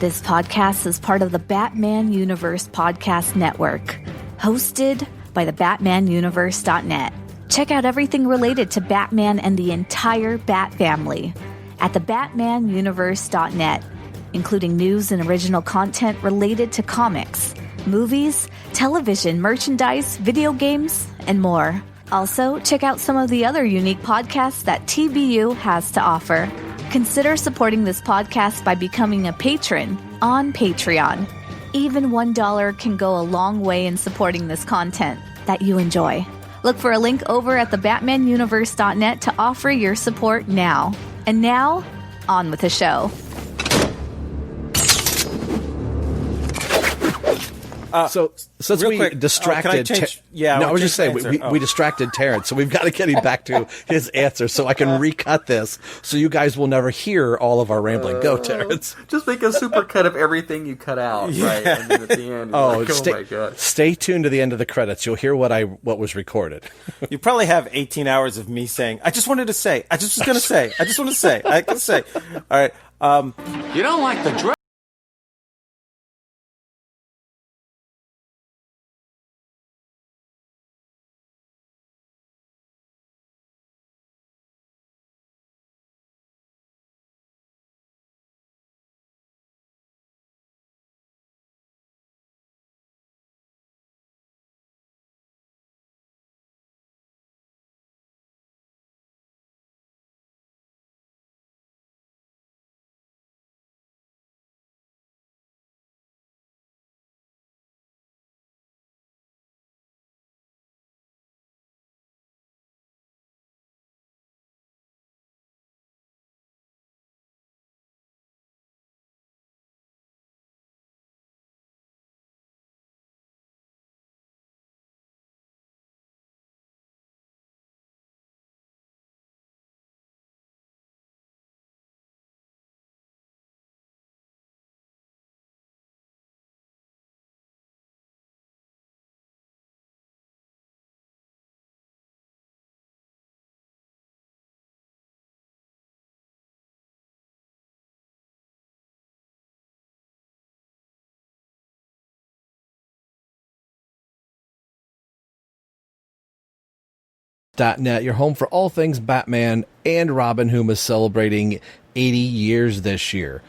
This podcast is part of the Batman Universe Podcast Network, hosted by the BatmanUniverse.net. Check out everything related to Batman and the entire Bat family at the BatmanUniverse.net, including news and original content related to comics, movies, television, merchandise, video games, and more. Also, check out some of the other unique podcasts that TBU has to offer. Consider supporting this podcast by becoming a patron on Patreon. Even $1 can go a long way in supporting this content that you enjoy. Look for a link over at the BatmanUniverse.net to offer your support now. And now, on with the show. So since we quick, distracted, I was just saying we distracted Terence, so we've got to get him back to his answer, so I can recut this, so you guys will never hear all of our rambling. Go, Terence. Just make a super cut of everything you cut out, right? And then at the end, my God. Stay tuned to the end of the credits. You'll hear what was recorded. You probably have 18 hours of me saying, I just wanted to say, I just was going to say, I just want to say, I can say. All right. You don't like the dress? .net, your home for all things Batman and Robin, whom is celebrating 80 years this year.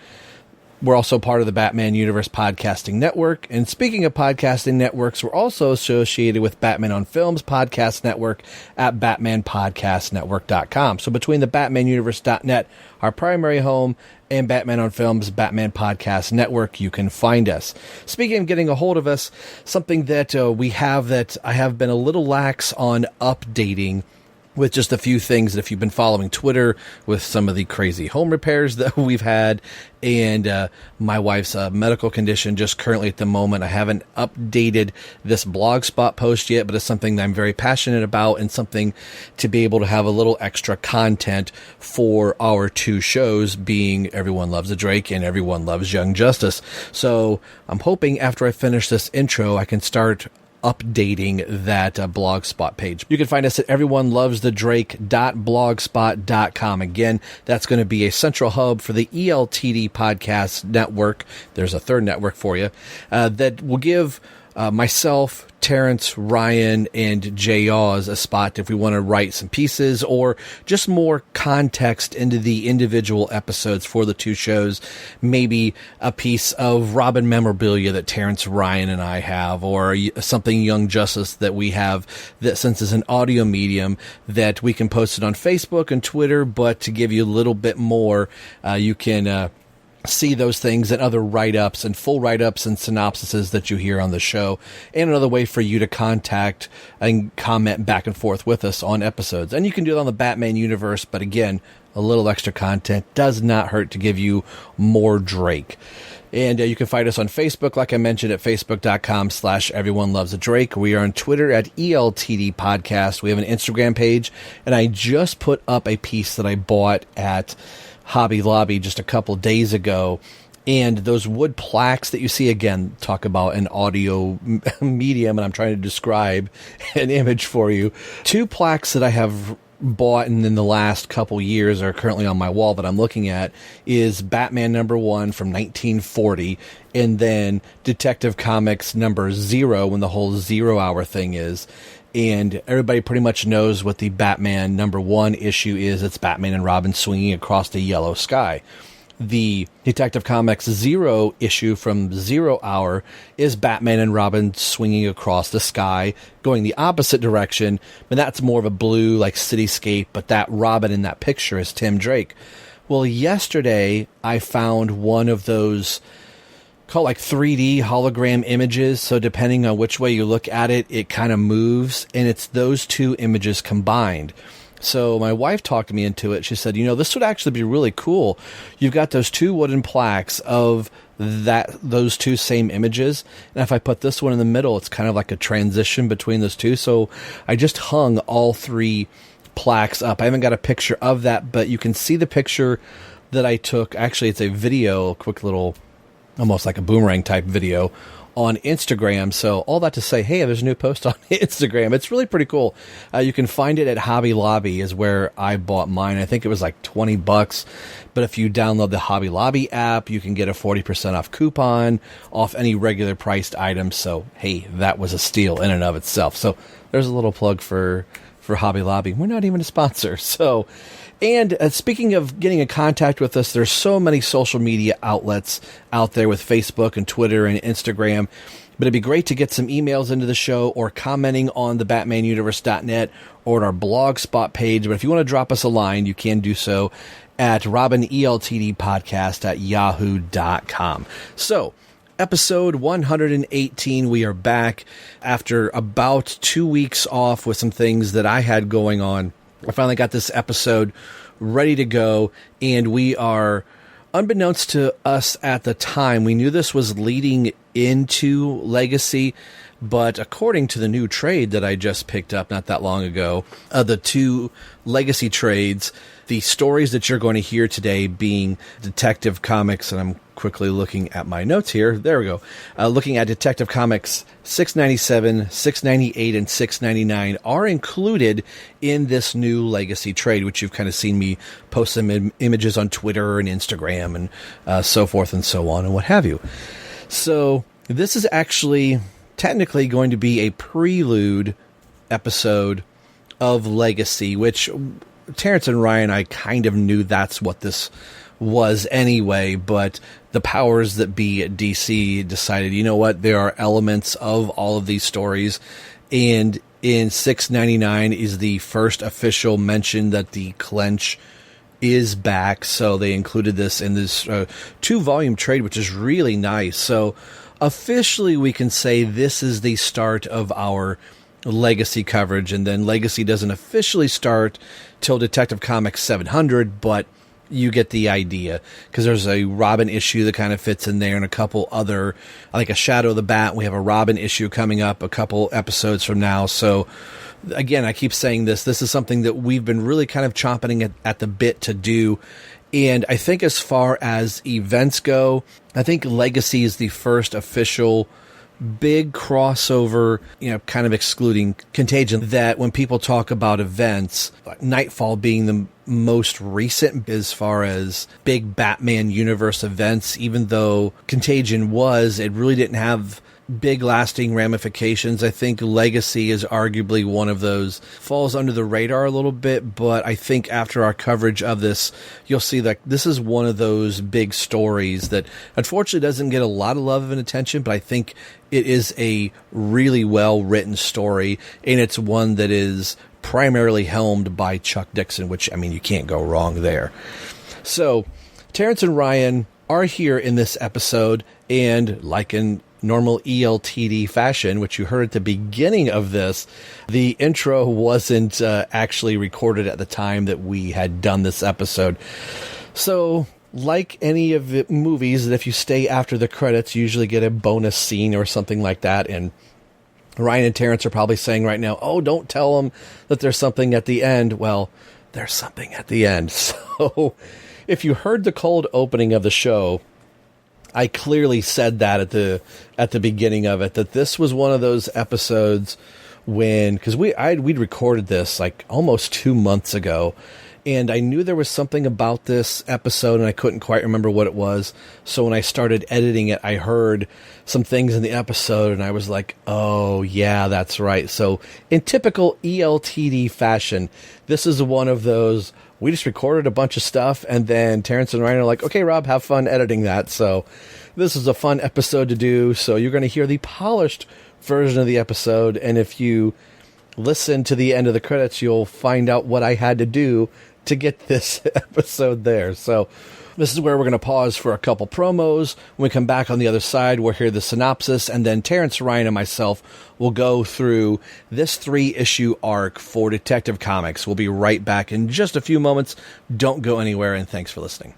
We're also part of the Batman Universe Podcasting Network. And speaking of podcasting networks, we're also associated with Batman on Films Podcast Network at BatmanPodcastNetwork.com. So between the BatmanUniverse.net, our primary home, and Batman on Films, Batman Podcast Network, you can find us. Speaking of getting a hold of us, something that we have that I have been a little lax on updating with just a few things that if you've been following Twitter with some of the crazy home repairs that we've had and my wife's medical condition just currently at the moment, I haven't updated this blogspot post yet, but it's something that I'm very passionate about and something to be able to have a little extra content for our two shows, being Everyone Loves a Drake and Everyone Loves Young Justice. So I'm hoping after I finish this intro, I can start updating that blogspot page. You can find us at everyonelovesthedrake.blogspot.com. Again, that's going to be a central hub for the ELTD podcast network. There's a third network for you that will give myself, Terence, Ryan, and Jay Oz a spot if we want to write some pieces or just more context into the individual episodes for the two shows. Maybe a piece of Robin memorabilia that Terence, Ryan, and I have, or something Young Justice that we have that, since it's an audio medium, that we can post it on Facebook and Twitter, but to give you a little bit more, you can see those things and other write-ups and full write-ups and synopsises that you hear on the show, and another way for you to contact and comment back and forth with us on episodes. And you can do it on the Batman Universe, but again, a little extra content does not hurt to give you more Drake. And you can find us on Facebook, like I mentioned, at facebook.com/everyonelovesadrake. We are on Twitter at ELTD Podcast. We have an Instagram page, and I just put up a piece that I bought at Hobby Lobby just a couple days ago, and those wood plaques that you see, again, talk about an audio medium, and I'm trying to describe an image for you. Two plaques that I have bought and in the last couple years are currently on my wall that I'm looking at is Batman #1 from 1940, and then Detective Comics #0, when the whole 0 hour thing is. And everybody pretty much knows what the Batman #1 issue is. It's Batman and Robin swinging across the yellow sky. The Detective Comics 0 issue from 0 hour is Batman and Robin swinging across the sky, going the opposite direction, but that's more of a blue, like, cityscape, but that Robin in that picture is Tim Drake. Well, yesterday I found one of those called like 3D hologram images, so depending on which way you look at it, it kind of moves, and it's those two images combined. So my wife talked me into it. She said, this would actually be really cool. You've got those two wooden plaques of those two same images. And if I put this one in the middle, it's kind of like a transition between those two. So I just hung all three plaques up. I haven't got a picture of that, but you can see the picture that I took. Actually, it's a video, a quick little, almost like a boomerang type video on Instagram. So all that to say, hey, there's a new post on Instagram. It's really pretty cool. You can find it at Hobby Lobby is where I bought mine. I think it was like $20, but if you download the Hobby Lobby app, you can get a 40% off coupon off any regular priced item. So, hey, that was a steal in and of itself. So there's a little plug for Hobby Lobby. We're not even a sponsor. So, and speaking of getting in contact with us, there's so many social media outlets out there with Facebook and Twitter and Instagram. But it'd be great to get some emails into the show or commenting on the BatmanUniverse.net or at our blogspot page. But if you want to drop us a line, you can do so at RobinELTDpodcast@yahoo.com. So, episode 118, we are back after about 2 weeks off with some things that I had going on. I finally got this episode ready to go, and we are, unbeknownst to us at the time, we knew this was leading into Legacy, but according to the new trade that I just picked up not that long ago, the two Legacy trades, the stories that you're going to hear today being Detective Comics, and I'm quickly looking at my notes here. There we go. Looking at Detective Comics 697, 698, and 699 are included in this new Legacy trade, which you've kind of seen me post some images on Twitter and Instagram and so forth and so on and what have you. So this is actually technically going to be a prelude episode of Legacy, which Terence and Ryan, I kind of knew that's what this was anyway, but the powers that be at DC decided, you know what, there are elements of all of these stories, and in 699 is the first official mention that the Clench is back, so they included this in this 2-volume trade, which is really nice. So officially we can say this is the start of our Legacy coverage, and then Legacy doesn't officially start till Detective Comics 700, but you get the idea, because there's a Robin issue that kind of fits in there, and a couple other, like a Shadow of the Bat. We have a Robin issue coming up a couple episodes from now. So again, I keep saying this is something that we've been really kind of chomping at the bit to do. And I think as far as events go, I think Legacy is the first official big crossover, kind of excluding Contagion, that when people talk about events, like Nightfall being the most recent as far as big Batman universe events, even though Contagion it really didn't have big lasting ramifications. I think Legacy is arguably one of those, falls under the radar a little bit, but I think after our coverage of this, you'll see that this is one of those big stories that unfortunately doesn't get a lot of love and attention, but I think it is a really well written story, and it's one that is primarily helmed by Chuck Dixon, which, I mean, you can't go wrong there. So Terence and Ryan are here in this episode, and like in normal ELTD fashion, which you heard at the beginning of this, the intro wasn't actually recorded at the time that we had done this episode. So, like any of the movies, that if you stay after the credits, you usually get a bonus scene or something like that, and Ryan and Terence are probably saying right now, oh, don't tell them that there's something at the end. Well, there's something at the end. So, if you heard the cold opening of the show, I clearly said that at the beginning of it, that this was one of those episodes because we'd recorded this like almost 2 months ago, and I knew there was something about this episode, and I couldn't quite remember what it was. So when I started editing it, I heard some things in the episode, and I was like, oh, yeah, that's right. So in typical ELTD fashion, this is one of those, we just recorded a bunch of stuff, and then Terence and Ryan are like, okay, Rob, have fun editing that. So this is a fun episode to do. So you're going to hear the polished version of the episode, and if you listen to the end of the credits, you'll find out what I had to do to get this episode there. So this is where we're going to pause for a couple promos. When we come back on the other side, we'll hear the synopsis, and then Terence, Ryan, and myself will go through this 3-issue arc for Detective Comics. We'll be right back in just a few moments. Don't go anywhere, and thanks for listening.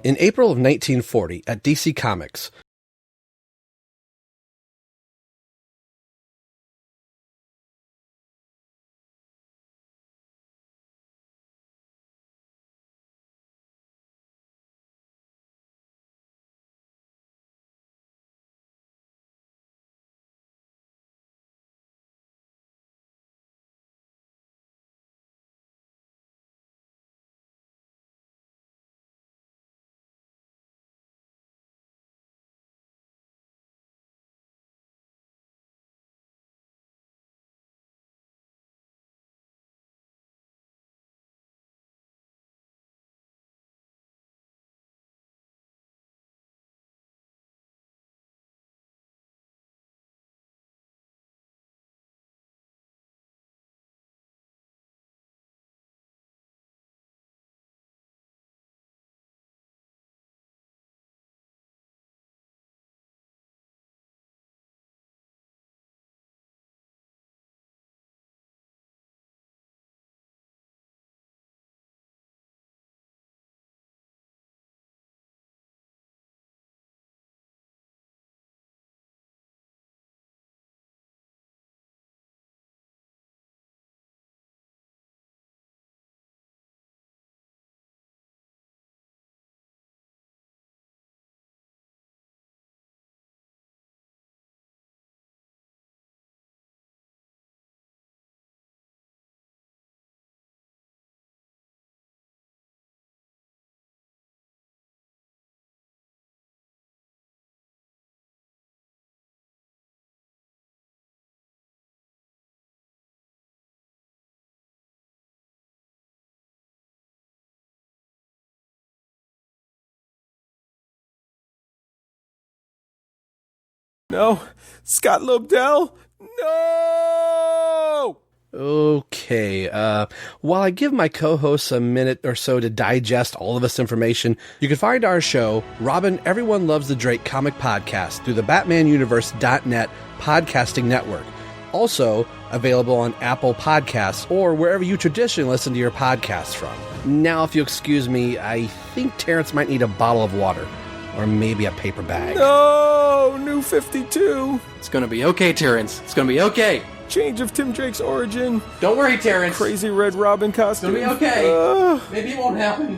In April of 1940, at DC Comics, No. Scott Lobdell? No! Okay, while I give my co-hosts a minute or so to digest all of this information, you can find our show, Robin Everyone Loves the Drake Comic Podcast, through the BatmanUniverse.net podcasting network. Also available on Apple Podcasts or wherever you traditionally listen to your podcasts from. Now, if you'll excuse me, I think Terence might need a bottle of water. Or maybe a paper bag. No! New 52! It's gonna be okay, Terence. It's gonna be okay. Change of Tim Drake's origin. Don't worry, Terence. Crazy Red Robin costume. It's gonna be okay. Maybe it won't happen.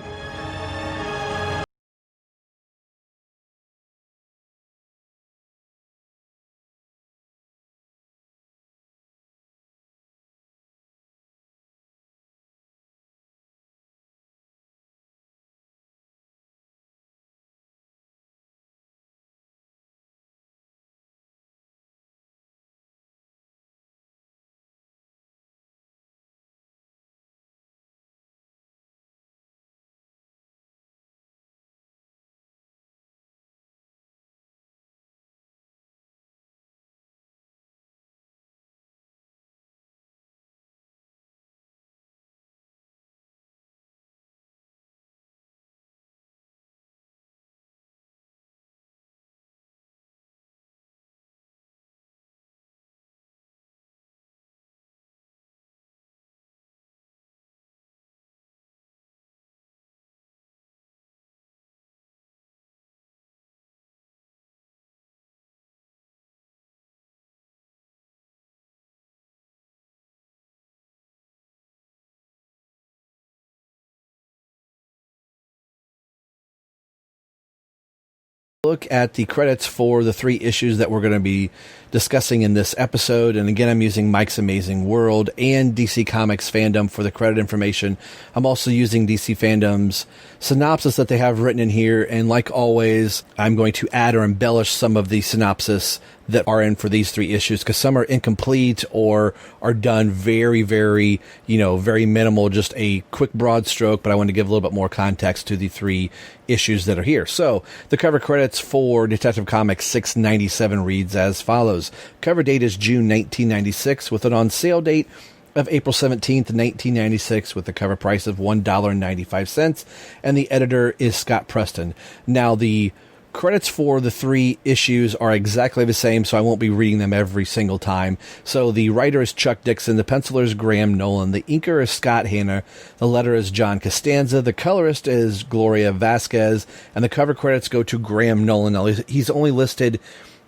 Look at the credits for the 3 issues that we're going to be discussing in this episode. And again, I'm using Mike's Amazing World and DC Comics Fandom for the credit information. I'm also using DC Fandom's synopsis that they have written in here. And like always, I'm going to add or embellish some of the synopsis that are in for these 3 issues, because some are incomplete or are done very, very, very minimal, just a quick broad stroke, but I want to give a little bit more context to the 3 issues that are here. So the cover credits for Detective Comics 697 reads as follows. Cover date is June 1996 with an on sale date of April 17th, 1996 with a cover price of $1.95, and the editor is Scott Preston. Now, the credits for the 3 issues are exactly the same, so I won't be reading them every single time. So the writer is Chuck Dixon, the penciler is Graham Nolan, the inker is Scott Hanna, the letterer is John Costanza, the colorist is Gloria Vasquez, and the cover credits go to Graham Nolan. Now, he's only listed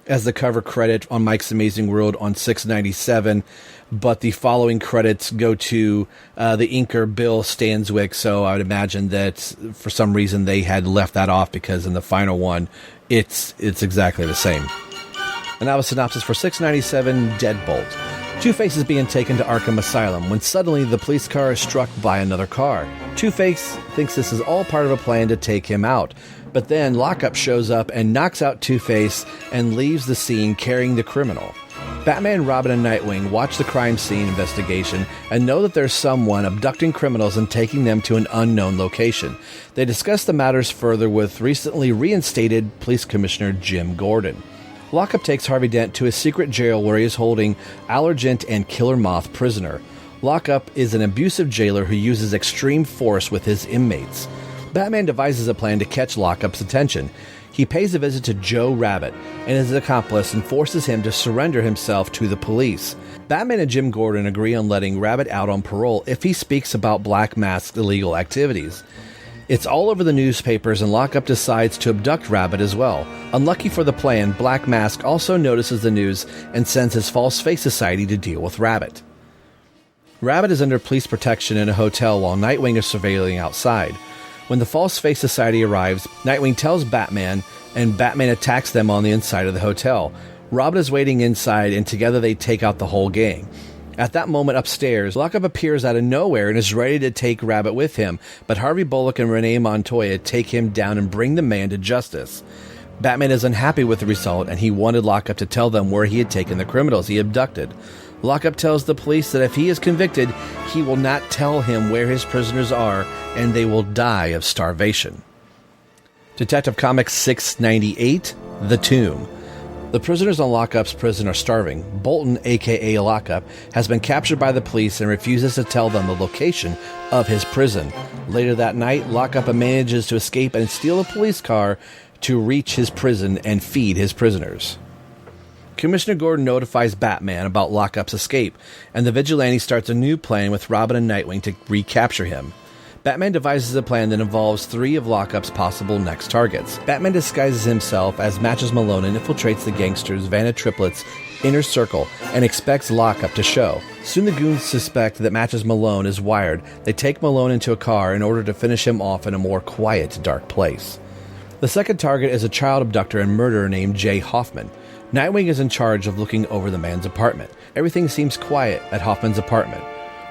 as the cover credit on Mike's Amazing World on 697, but the following credits go to the inker Bill Stanswick, so I would imagine that for some reason they had left that off, because in the final one it's exactly the same. And now a synopsis for 697 Deadbolt. Two-Face is being taken to Arkham Asylum when suddenly the police car is struck by another car. Two-Face thinks this is all part of a plan to take him out, but then Lockup shows up and knocks out Two-Face and leaves the scene carrying the criminal. Batman, Robin, and Nightwing watch the crime scene investigation and know that there's someone abducting criminals and taking them to an unknown location. They discuss the matters further with recently reinstated Police Commissioner Jim Gordon. Lockup takes Harvey Dent to a secret jail where he is holding Allergent and Killer Moth prisoner. Lockup is an abusive jailer who uses extreme force with his inmates. Batman devises a plan to catch Lockup's attention. He pays a visit to Joe Rabbit and his accomplice and forces him to surrender himself to the police. Batman and Jim Gordon agree on letting Rabbit out on parole if he speaks about Black Mask's illegal activities. It's all over the newspapers, and Lockup decides to abduct Rabbit as well. Unlucky for the plan, Black Mask also notices the news and sends his False Face Society to deal with Rabbit. Rabbit is under police protection in a hotel while Nightwing is surveilling outside. When the False Face Society arrives, Nightwing tells Batman, and Batman attacks them on the inside of the hotel. Robin is waiting inside, and together they take out the whole gang. At that moment upstairs, Lockup appears out of nowhere and is ready to take Rabbit with him, but Harvey Bullock and Renee Montoya take him down and bring the man to justice. Batman is unhappy with the result, and he wanted Lockup to tell them where he had taken the criminals he abducted. Lockup tells the police that if he is convicted, he will not tell him where his prisoners are, and they will die of starvation. Detective Comics 698, The Tomb. The prisoners on Lockup's prison are starving. Bolton, a.k.a. Lockup, has been captured by the police and refuses to tell them the location of his prison. Later that night, Lockup manages to escape and steal a police car to reach his prison and feed his prisoners. Commissioner Gordon notifies Batman about Lockup's escape, and the vigilante starts a new plan with Robin and Nightwing to recapture him. Batman devises a plan that involves 3 of Lockup's possible next targets. Batman disguises himself as Matches Malone and infiltrates the gangsters' Vanna Triplets' inner circle and expects Lockup to show. Soon the goons suspect that Matches Malone is wired. They take Malone into a car in order to finish him off in a more quiet, dark place. The second target is a child abductor and murderer named Jay Hoffman. Nightwing is in charge of looking over the man's apartment. Everything seems quiet at Hoffman's apartment.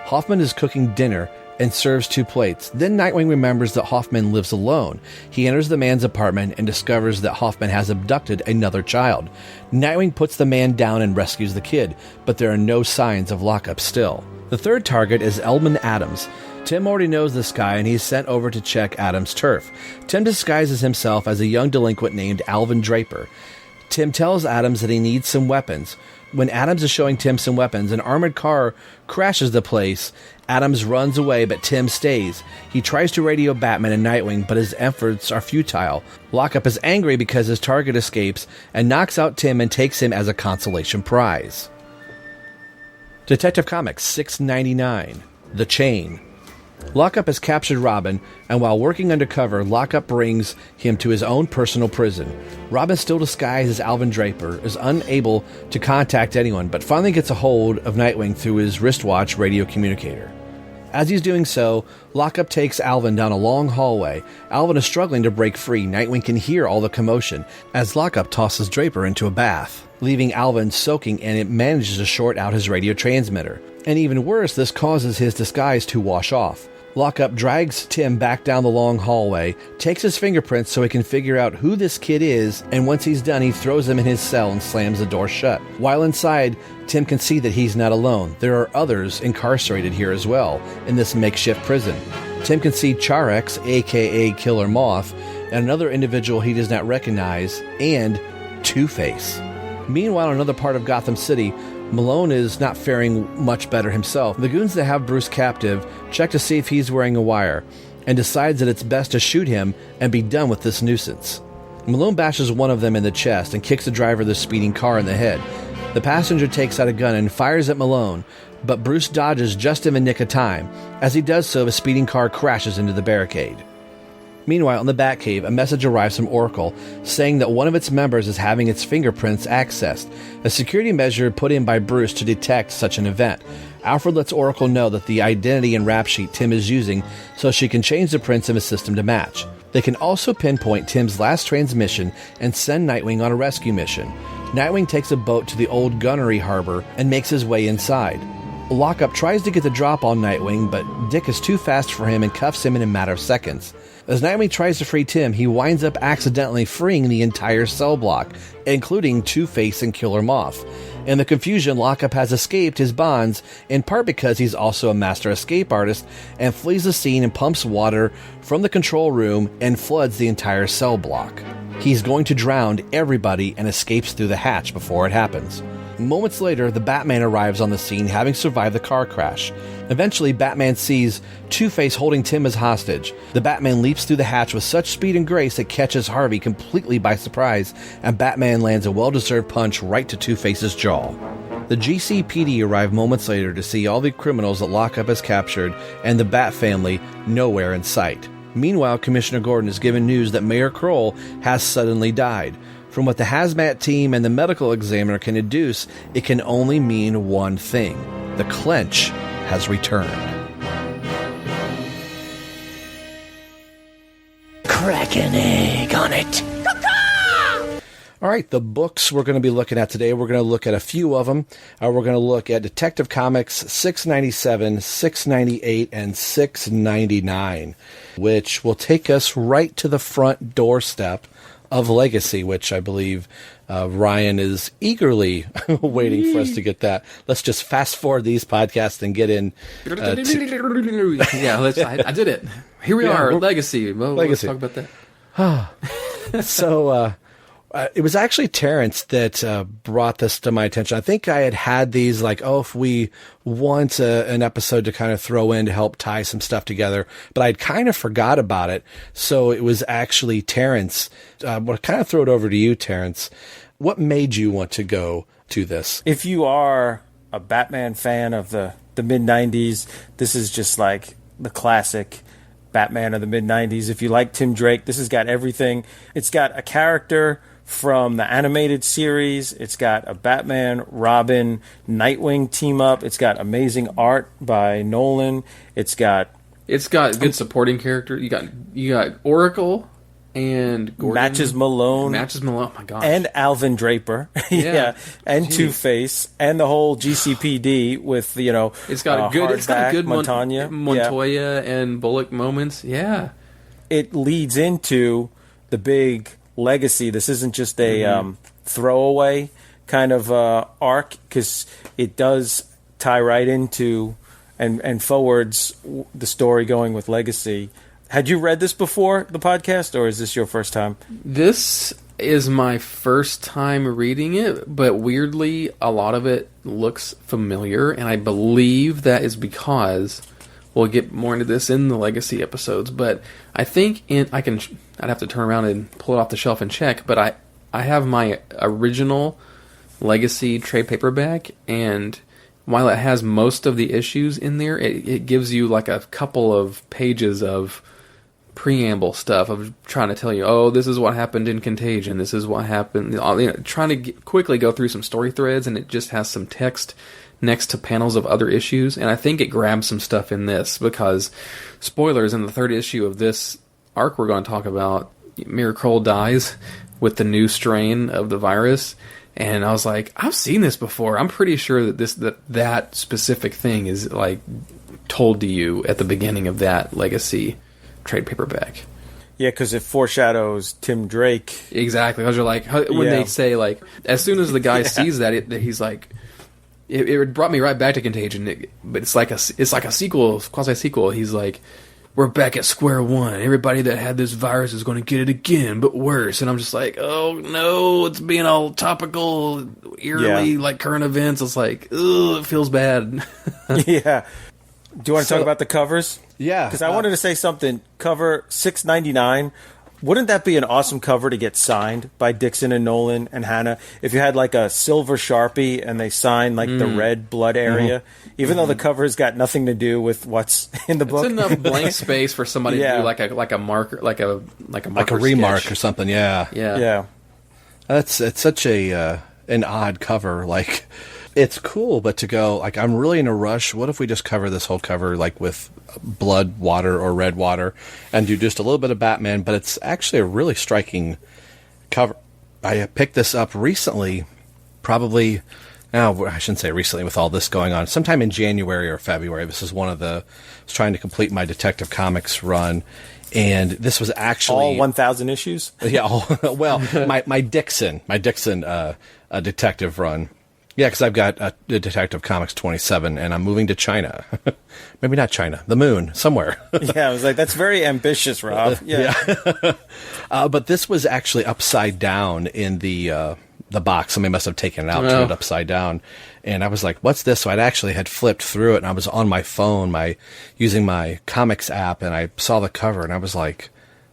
Hoffman is cooking dinner and serves 2 plates. Then Nightwing remembers that Hoffman lives alone. He enters the man's apartment and discovers that Hoffman has abducted another child. Nightwing puts the man down and rescues the kid, but there are no signs of Lockup still. The third target is Elman Adams. Tim already knows this guy, and he's sent over to check Adams' turf. Tim disguises himself as a young delinquent named Alvin Draper. Tim tells Adams that he needs some weapons. When Adams is showing Tim some weapons, an armored car crashes the place. Adams runs away, but Tim stays. He tries to radio Batman and Nightwing, but his efforts are futile. Lockup is angry because his target escapes and knocks out Tim and takes him as a consolation prize. Detective Comics 699, The Chain. Lockup has captured Robin, and while working undercover, Lockup brings him to his own personal prison. Robin, still disguised as Alvin Draper, is unable to contact anyone, but finally gets a hold of Nightwing through his wristwatch radio communicator. As he's doing so, Lockup takes Alvin down a long hallway. Alvin is struggling to break free. Nightwing can hear all the commotion as Lockup tosses Draper into a bath, leaving Alvin soaking, and it manages to short out his radio transmitter. And even worse, this causes his disguise to wash off. Lockup drags Tim back down the long hallway, takes his fingerprints so he can figure out who this kid is, and once he's done, he throws him in his cell and slams the door shut. While inside, Tim can see that he's not alone. There are others incarcerated here as well, in this makeshift prison. Tim can see Charex, aka Killer Moth, and another individual he does not recognize, and Two-Face. Meanwhile, in another part of Gotham City, Malone is not faring much better himself. The goons that have Bruce captive check to see if he's wearing a wire, and decides that it's best to shoot him and be done with this nuisance. Malone bashes one of them in the chest and kicks the driver of the speeding car in the head. The passenger takes out a gun and fires at Malone, but Bruce dodges just in the nick of time. As he does so, the speeding car crashes into the barricade. Meanwhile, in the Batcave, a message arrives from Oracle saying that one of its members is having its fingerprints accessed, a security measure put in by Bruce to detect such an event. Alfred lets Oracle know that the identity and rap sheet Tim is using so she can change the prints in his system to match. They can also pinpoint Tim's last transmission and send Nightwing on a rescue mission. Nightwing takes a boat to the old gunnery harbor and makes his way inside. Lockup tries to get the drop on Nightwing, but Dick is too fast for him and cuffs him in a matter of seconds. As Nightwing tries to free Tim, he winds up accidentally freeing the entire cell block, including Two-Face and Killer Moth. In the confusion, Lockup has escaped his bonds, in part because he's also a master escape artist, and flees the scene and pumps water from the control room and floods the entire cell block. He's going to drown everybody and escapes through the hatch before it happens. Moments later, the Batman arrives on the scene, having survived the car crash. Eventually, Batman sees Two-Face holding Tim as hostage. The Batman leaps through the hatch with such speed and grace it catches Harvey completely by surprise, and Batman lands a well-deserved punch right to Two-Face's jaw. The GCPD arrive moments later to see all the criminals that Lockup has captured, and the Bat family nowhere in sight. Meanwhile, Commissioner Gordon is given news that Mayor Kroll has suddenly died. From what the hazmat team and the medical examiner can deduce, it can only mean one thing. The clench has returned. Crack an egg on it. All right, the books we're going to be looking at today, we're going to look at a few of them. We're going to look at Detective Comics 697, 698, and 699, which will take us right to the front doorstep of Legacy, which I believe Ryan is eagerly waiting for us to get that. Let's just fast forward these podcasts and get in. Yeah, I did it. Here we are, Legacy. Well, Legacy. Let's talk about that. So it was actually Terence that brought this to my attention. I think I had these like, if we want an episode to kind of throw in to help tie some stuff together, but I'd kind of forgot about it. So it was actually Terence. I'll kind of throw it over to you, Terence. What made you want to go to this? If you are a Batman fan of the mid-90s, this is just like the classic Batman of the mid-90s. If you like Tim Drake, this has got everything. It's got a character from the animated series. It's got a Batman, Robin, Nightwing team up. It's got amazing art by Nolan. It's got good supporting character. You got Oracle and Gordon. Matches Malone. Oh my gosh. And Alvin Draper. Yeah. And Jeez. Two-Face and the whole GCPD with, it's got a good Montoya and Bullock moments. Yeah. It leads into the big Legacy. This isn't just a throwaway kind of arc, because it does tie right into and forwards the story going with Legacy. Had you read this before the podcast, or is this your first time? This is my first time reading it, but weirdly, a lot of it looks familiar, and I believe that is because we'll get more into this in the Legacy episodes, but I think I'd have to turn around and pull it off the shelf and check, but I have my original Legacy trade paperback, and while it has most of the issues in there, it gives you like a couple of pages of preamble stuff of trying to tell you, this is what happened in Contagion, this is what happened, trying to quickly go through some story threads, and it just has some text next to panels of other issues, and I think it grabs some stuff in this because, spoilers, in the third issue of this arc we're going to talk about, Miracle dies with the new strain of the virus, and I was like, I've seen this before. I'm pretty sure that that specific thing is like told to you at the beginning of that Legacy trade paperback. Yeah, because it foreshadows Tim Drake. Exactly. Because you're like, when they say, like, as soon as the guy sees that, he's like, it brought me right back to Contagion. But it's like a sequel, quasi-sequel. He's like, we're back at square one. Everybody that had this virus is going to get it again, but worse. And I'm just like, oh no, it's being all topical, eerily, like current events. It's like, ugh, it feels bad. Yeah. Do you want to talk about the covers? Yeah. Because I wanted to say something. Cover 699. Wouldn't that be an awesome cover to get signed by Dixon and Nolan and Hannah? If you had like a silver Sharpie and they signed like the red blood area, even though the cover's got nothing to do with what's in the book. It's enough blank space for somebody to do like a marker, like a remark sketch. or something. Yeah. Yeah. It's such an odd cover. Like, it's cool, but to go, like, I'm really in a rush. What if we just cover this whole cover, like, with blood water or red water, and do just a little bit of Batman? But it's actually a really striking cover. I picked this up recently, probably, now I shouldn't say recently with all this going on, sometime in January or February. This is one of the, I was trying to complete my Detective Comics run, and this was actually... all 1,000 issues? Yeah, well, my Dixon detective run. Yeah, because I've got the Detective Comics 27, and I'm moving to China. Maybe not China, the moon, somewhere. Yeah, I was like, that's very ambitious, Rob. Yeah. But this was actually upside down in the box. Somebody must have taken it out, turned it upside down. And I was like, what's this? So I'd actually had flipped through it, and I was on my phone, using my comics app, and I saw the cover, and I was like,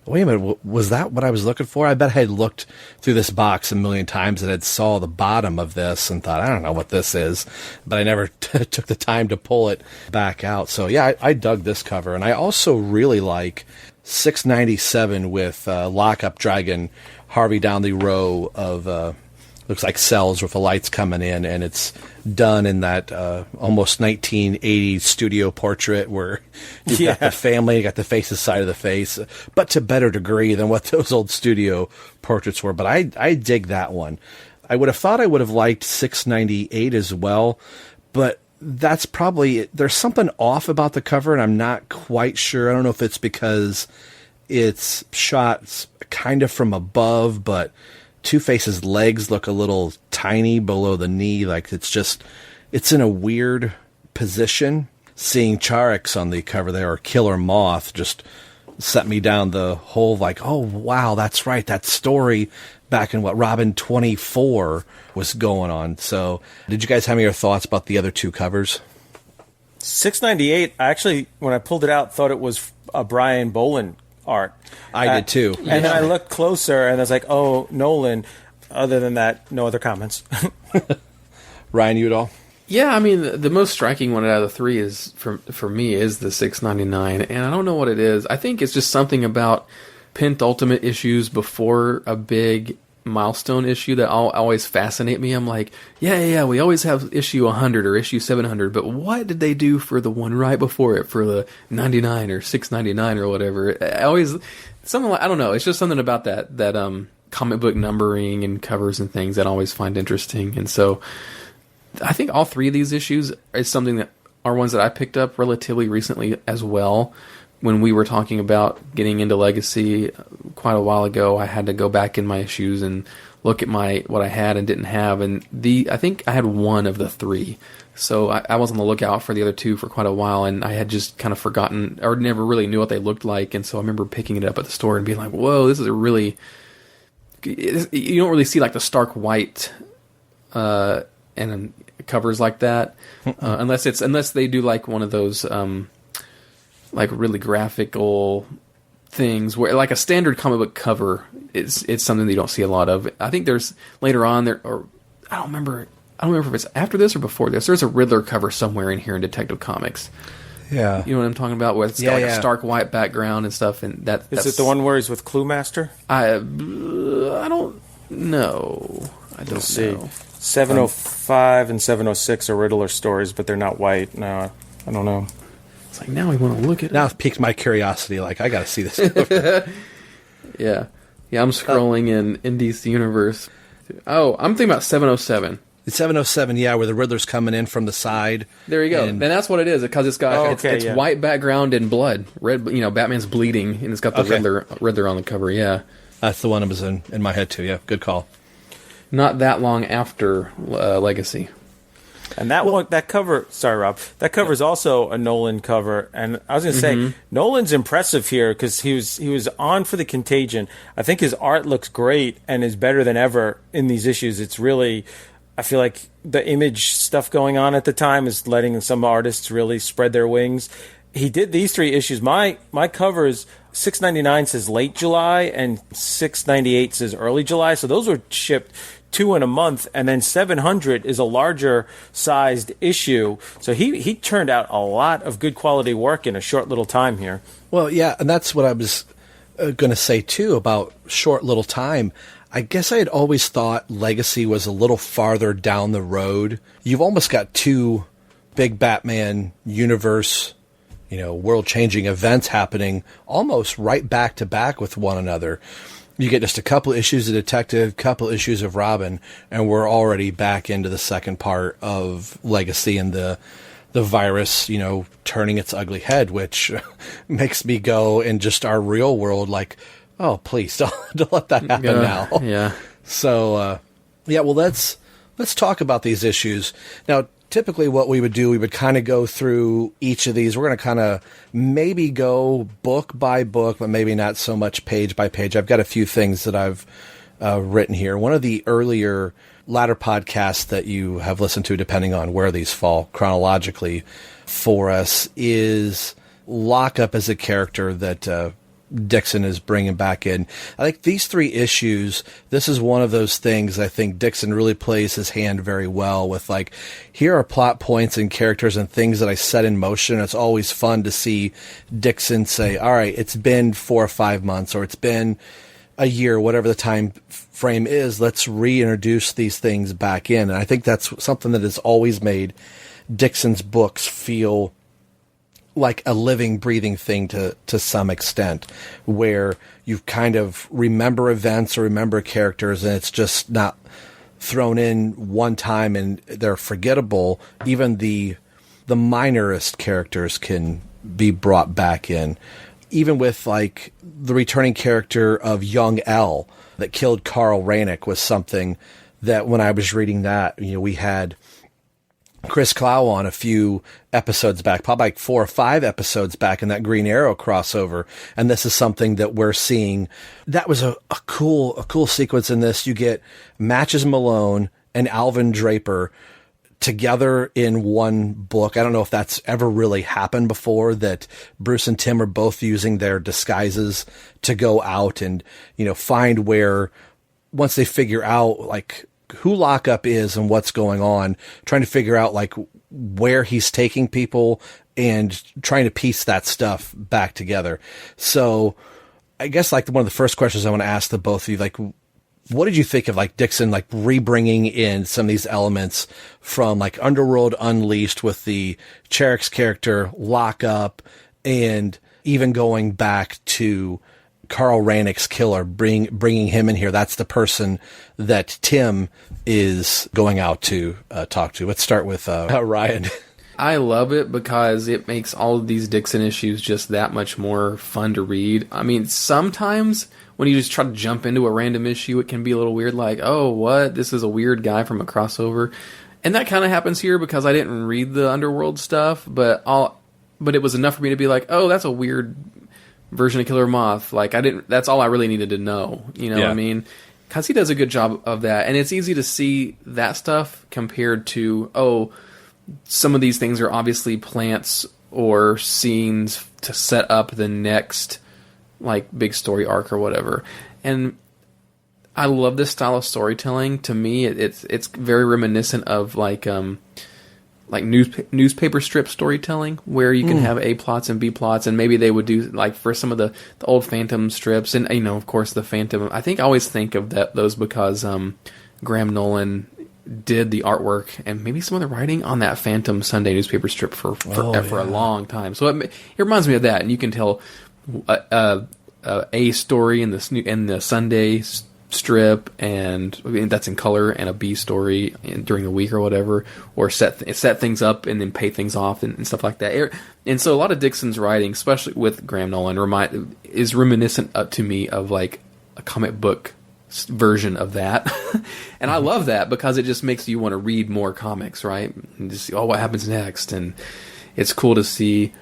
wait a minute, was that what I was looking for? I bet I had looked through this box a million times and had saw the bottom of this and thought, I don't know what this is, but I never took the time to pull it back out. So yeah, I dug this cover, and I also really like 697 with Lockup Dragon, Harvey down the row of looks like cells with the lights coming in, and it's done in that almost 1980s studio portrait where you've got the family, you got the face's side of the face, but to better degree than what those old studio portraits were. But I dig that one. I would have thought I would have liked 698 as well, but that's probably, there's something off about the cover, and I'm not quite sure. I don't know if it's because it's shot kind of from above, but Two-Face's legs look a little tiny below the knee. Like, it's in a weird position. Seeing Charex on the cover there, or Killer Moth, just set me down the whole, like, oh, wow, that's right. That story back in Robin 24 was going on. So did you guys have any other thoughts about the other two covers? 698, I actually, when I pulled it out, thought it was a Brian Boland art. I did too. And then I looked closer and I was like, oh, Nolan. Other than that, no other comments. Ryan, you at all? Yeah, I mean, the most striking one out of the three is, for me, is the 699, and I don't know what it is. I think it's just something about Pentultimate issues before a big milestone issue that always fascinate me. I'm like, yeah, we always have issue 100 or issue 700, but what did they do for the one right before it, for the 99 or 699 or whatever? I always, something like, I don't know, it's just something about that comic book numbering and covers and things that I always find interesting. And so I think all three of these issues is something that are ones that I picked up relatively recently as well. When we were talking about getting into Legacy quite a while ago, I had to go back in my issues and look at what I had and didn't have, and I think I had one of the three, so I was on the lookout for the other two for quite a while, and I had just kind of forgotten or never really knew what they looked like, and so I remember picking it up at the store and being like, "Whoa, this is a really..." You don't really see like the stark white and covers like that, unless they do like one of those. Like really graphical things where like a standard comic book cover it's something that you don't see a lot of. I think there's later on there, or I don't remember if it's after this or before this. There's a Riddler cover somewhere in here in Detective Comics. Yeah, you know what I'm talking about, where it's got like a stark white background and stuff. And that's it the one where he's with Clue Master? I don't know. I don't Let's see. know. 705 and 706 are Riddler stories, but they're not white. No, I don't know. It's like, now I want to look at Now it. it's piqued my curiosity. Like, I got to see this cover. Yeah. Yeah, I'm scrolling in DC Universe. Oh, I'm thinking about 707. It's 707, yeah, where the Riddler's coming in from the side. There you go. And that's what it is, because it's got it's yeah. white background and blood. Red, Batman's bleeding, and it's got the Riddler on the cover, yeah. That's the one that was in my head, too, yeah. Good call. Not that long after Legacy. And that cover, sorry, Rob, that cover is also a Nolan cover. And I was going to say, Nolan's impressive here because he was on for the Contagion. I think his art looks great and is better than ever in these issues. It's really, I feel like the Image stuff going on at the time is letting some artists really spread their wings. He did these 3 issues. My covers, 699 says late July and 698 says early July. So those were shipped 2 in a month, and then 700 is a larger sized issue. So he turned out a lot of good quality work in a short little time here. Well, yeah, and that's what I was going to say, too, about short little time. I guess I had always thought Legacy was a little farther down the road. You've almost got 2 big Batman universe, world-changing events happening almost right back to back with one another. You get just a couple issues of Detective, couple issues of Robin, and we're already back into the second part of Legacy and the virus, turning its ugly head, which makes me go in just our real world like, oh, please don't let that happen now. Yeah. So, well, let's talk about these issues. Now, typically what we would do, we would kind of go through each of these. We're going to kind of maybe go book by book, but maybe not so much page by page. I've got a few things that I've written here. One of the earlier latter podcasts that you have listened to, depending on where these fall chronologically for us, is Lockup as a character that Dixon is bringing back in. I think these 3 issues, this is one of those things I think Dixon really plays his hand very well with, like, here are plot points and characters and things that I set in motion. It's always fun to see Dixon say, all right, it's been 4 or 5 months, or it's been a year, whatever the time frame is, let's reintroduce these things back in. And I think that's something that has always made Dixon's books feel like a living, breathing thing to some extent, where you kind of remember events or remember characters, and it's just not thrown in one time and they're forgettable. Even the minorest characters can be brought back in. Even with, like, the returning character of Young L that killed Carl Ranick was something that when I was reading that, we had Chris Clow on a few episodes back, probably like 4 or 5 episodes back in that Green Arrow crossover. And this is something that we're seeing. That was a cool sequence in this. You get Matches Malone and Alvin Draper together in one book. I don't know if that's ever really happened before, that Bruce and Tim are both using their disguises to go out and, find where, once they figure out, like, who Lockup is and what's going on, trying to figure out, like, where he's taking people and trying to piece that stuff back together. So I guess, like, one of the first questions I want to ask the both of you, like, what did you think of, like, Dixon, like, rebringing in some of these elements from, like, Underworld Unleashed with the Cherek's character, Lockup, and even going back to Carl Ranick's killer, bringing him in here? That's the person that Tim is going out to talk to. Let's start with Ryan. I love it because it makes all of these Dixon issues just that much more fun to read. I mean, sometimes when you just try to jump into a random issue, it can be a little weird, like, oh, what? This is a weird guy from a crossover. And that kind of happens here because I didn't read the Underworld stuff, but it was enough for me to be like, oh, that's a weird version of Killer Moth. Like, that's all I really needed to know. You know what I mean? Because he does a good job of that. And it's easy to see that stuff compared to, some of these things are obviously plants or scenes to set up the next, like, big story arc or whatever. And I love this style of storytelling. To me, it's very reminiscent of, like newspaper strip storytelling, where you can have A plots and B plots, and maybe they would do, like, for some of the old Phantom strips, and, of course, the Phantom. I always think of those because Graham Nolan did the artwork and maybe some of the writing on that Phantom Sunday newspaper strip for a long time. So it reminds me of that, and you can tell a story in the Sunday strip, and that's in color, and a B story during the week or whatever, or set things up and then pay things off and stuff like that. And so a lot of Dixon's writing, especially with Graham Nolan, is reminiscent to me of like a comic book version of that. And I love that because it just makes you want to read more comics, right? And just see, what happens next. And it's cool to see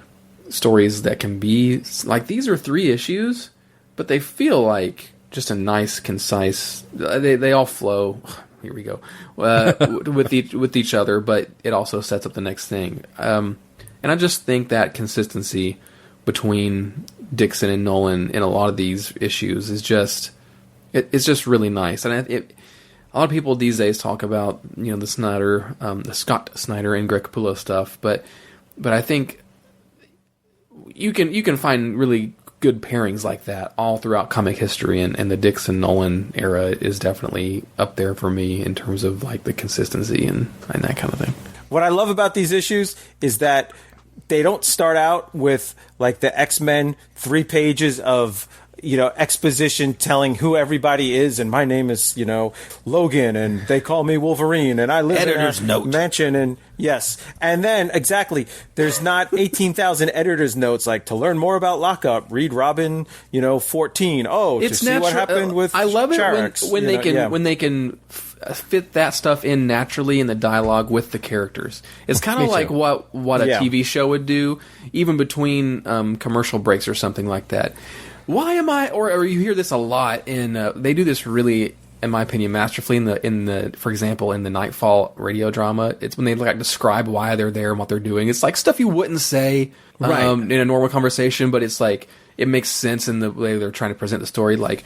stories that can be like, these are 3 issues, but they feel like just a nice, concise, they all flow. Here we go. With each other, but it also sets up the next thing. And I just think that consistency between Dixon and Nolan in a lot of these issues is just, it's just really nice. And a lot of people these days talk about, the Snyder, the Scott Snyder and Greg Capullo stuff, but I think you can find really good pairings like that all throughout comic history, and the Dixon Nolan era is definitely up there for me in terms of like the consistency and that kind of thing. What I love about these issues is that they don't start out with like the X-Men 3 pages of exposition telling who everybody is, and my name is, Logan, and they call me Wolverine, and I live Editor's in a note. mansion, and yes. And then, exactly, there's not 18,000 editor's notes, like, to learn more about Lockup, read Robin, 14. Oh, It's to see what happened with I love it Charax, when they can fit that stuff in naturally in the dialogue with the characters. It's kind of like what a TV show would do, even between commercial breaks or something like that. Why am I? Or you hear this a lot in. They do this really, in my opinion, masterfully in the for example, in the Nightfall radio drama. It's when they like describe why they're there and what they're doing. It's like stuff you wouldn't say in a normal conversation, but it's like it makes sense in the way they're trying to present the story. Like,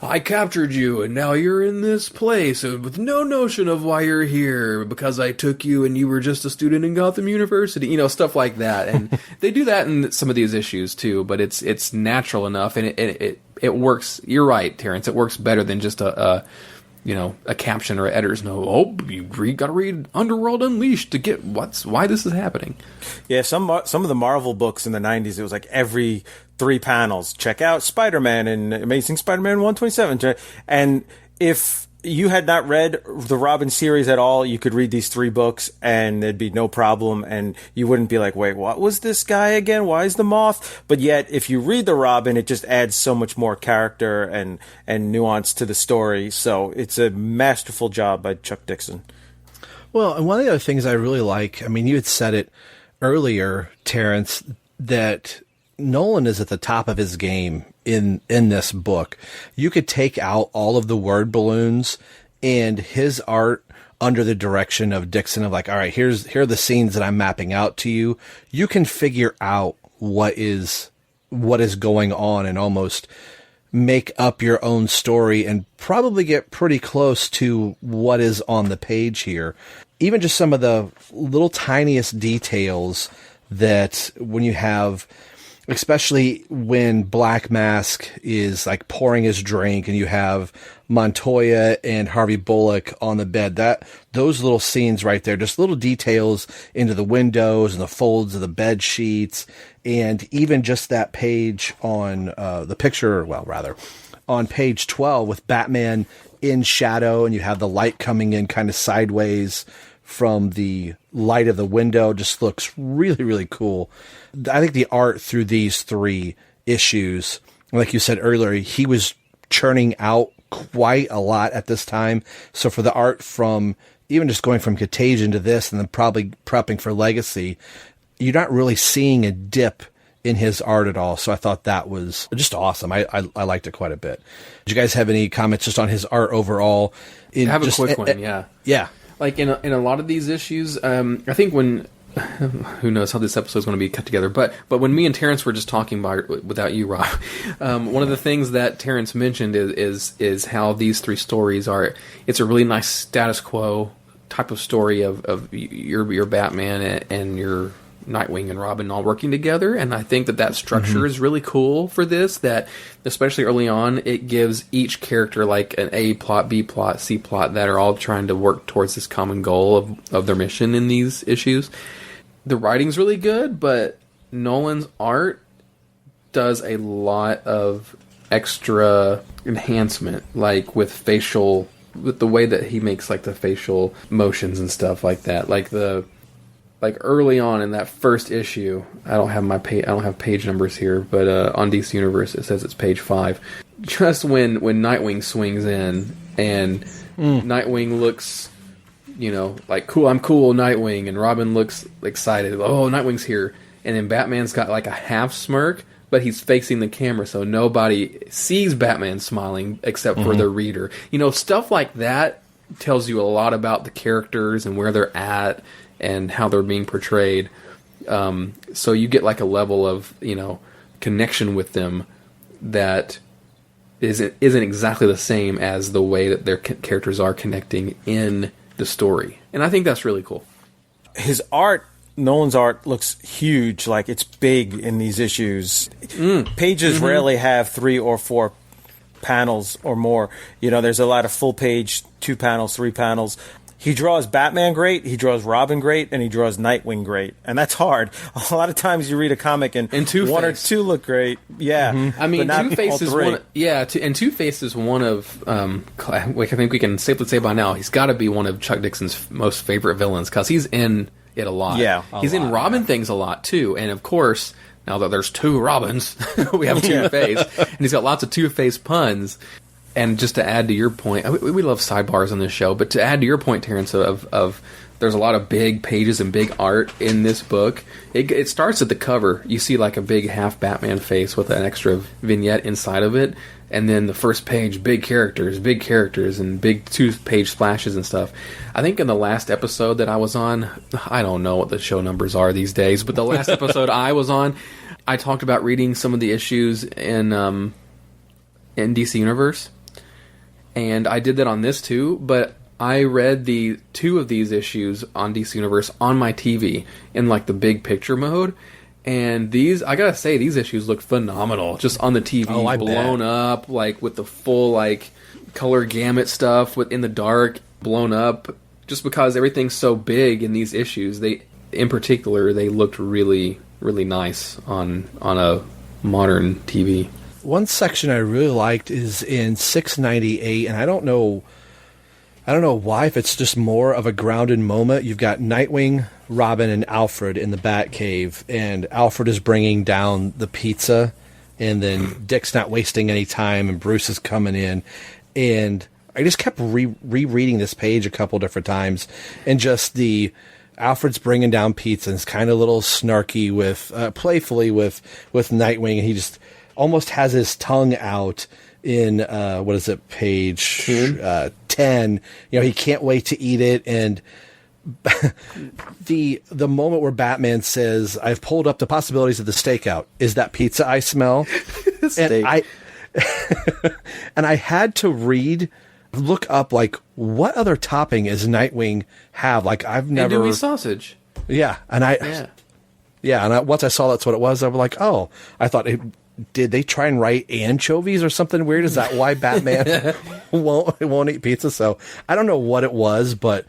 I captured you, and now you're in this place with no notion of why you're here because I took you and you were just a student in Gotham University, stuff like that. And they do that in some of these issues too, but it's natural enough, and it works. You're right, Terence. It works better than just a caption or an editor's note. Oh, you got to read Underworld Unleashed to get why this is happening. Yeah, some of the Marvel books in the 90s, it was like every 3 panels, check out Spider-Man and Amazing Spider-Man 127. And if you had not read the Robin series at all, you could read these 3 books and there'd be no problem, and you wouldn't be like, wait, what was this guy again? Why is the Moth? But yet, if you read the Robin, it just adds so much more character and nuance to the story. So it's a masterful job by Chuck Dixon. Well, and one of the other things I really like, I mean, you had said it earlier, Terence, that Nolan is at the top of his game in this book. You could take out all of the word balloons and his art under the direction of Dixon of like, all right, here are the scenes that I'm mapping out to you. You can figure out what is going on and almost make up your own story and probably get pretty close to what is on the page here. Even just some of the little tiniest details that when you have, especially when Black Mask is like pouring his drink and you have Montoya and Harvey Bullock on the bed, those little scenes right there, just little details into the windows and the folds of the bed sheets, and even just that page on the picture, on page 12 with Batman in shadow and you have the light coming in kind of sideways from the light of the window, just looks really, really cool. I think the art through these 3 issues, like you said earlier, he was churning out quite a lot at this time. So for the art from even just going from Contagion to this and then probably prepping for Legacy, you're not really seeing a dip in his art at all. So I thought that was just awesome. I liked it quite a bit. Did you guys have any comments just on his art overall? I have a quick one, yeah. Yeah. Like in a lot of these issues, I think when who knows how this episode is going to be cut together, but when me and Terence were just talking without you, Rob, one of the things that Terence mentioned is how these 3 stories are. It's a really nice status quo type of story of your Batman and your Nightwing and Robin all working together, and I think that structure is really cool for this, that especially early on, it gives each character like an A plot, B plot, C plot that are all trying to work towards this common goal of their mission in these issues. The writing's really good, but Nolan's art does a lot of extra enhancement, like with the way that he makes like the facial motions and stuff like that. Like early on in that first issue, I don't have page numbers here, but on DC Universe it says it's page 5. Just when Nightwing swings in and Nightwing looks, like cool, I'm cool, Nightwing, and Robin looks excited. Oh, Nightwing's here, and then Batman's got like a half smirk, but he's facing the camera, so nobody sees Batman smiling except for the reader. Stuff like that tells you a lot about the characters and where they're at and how they're being portrayed. So you get like a level of, connection with them that isn't exactly the same as the way that their characters are connecting in the story. And I think that's really cool. His art, Nolan's art, looks huge. Like, it's big in these issues. Pages rarely have 3 or 4 panels or more. There's a lot of full page, 2 panels, 3 panels. He draws Batman great, he draws Robin great, and he draws Nightwing great. And that's hard. A lot of times you read a comic and Two-Face. 1 or 2 look great. Yeah. I mean, Two-Face is one. And Two-Face is one of. I think we can safely say by now he's got to be one of Chuck Dixon's most favorite villains because he's in it a lot. Yeah, he's in Robin things a lot too, and of course now that there's 2 Robins, we have Two-Face, and he's got lots of Two-Face puns. And just to add to your point, we love sidebars on this show, but to add to your point, Terence, of there's a lot of big pages and big art in this book. It starts at the cover. You see like a big half Batman face with an extra vignette inside of it. And then the first page, big characters, and big 2-page splashes and stuff. I think in the last episode that I was on, I don't know what the show numbers are these days, but the last episode I was on, I talked about reading some of the issues in DC Universe. And I did that on this too, but I read the 2 of these issues on DC Universe on my TV in like the big picture mode. And these, I gotta say, these issues look phenomenal just on the TV, blown up, like with the full like color gamut stuff in the dark, blown up. Just because everything's so big in these issues, in particular, they looked really, really nice on a modern TV. One section I really liked is in 698, and I don't know why, if it's just more of a grounded moment. You've got Nightwing, Robin, and Alfred in the Batcave, and Alfred is bringing down the pizza, and then Dick's not wasting any time, and Bruce is coming in, and I just kept rereading this page a couple different times, and just Alfred's bringing down pizza, and it's kind of a little snarky playfully with Nightwing, and he just almost has his tongue out in page 10. He can't wait to eat it, and the moment where Batman says, "I've pulled up the possibilities of the stakeout. Is that pizza I smell?" And I had to look up like what other topping is Nightwing have? Like I've never Andouille sausage. Yeah, and once I saw that's what it was, I was like, oh, I thought did they try and write anchovies or something weird? Is that why Batman won't eat pizza? So I don't know what it was, but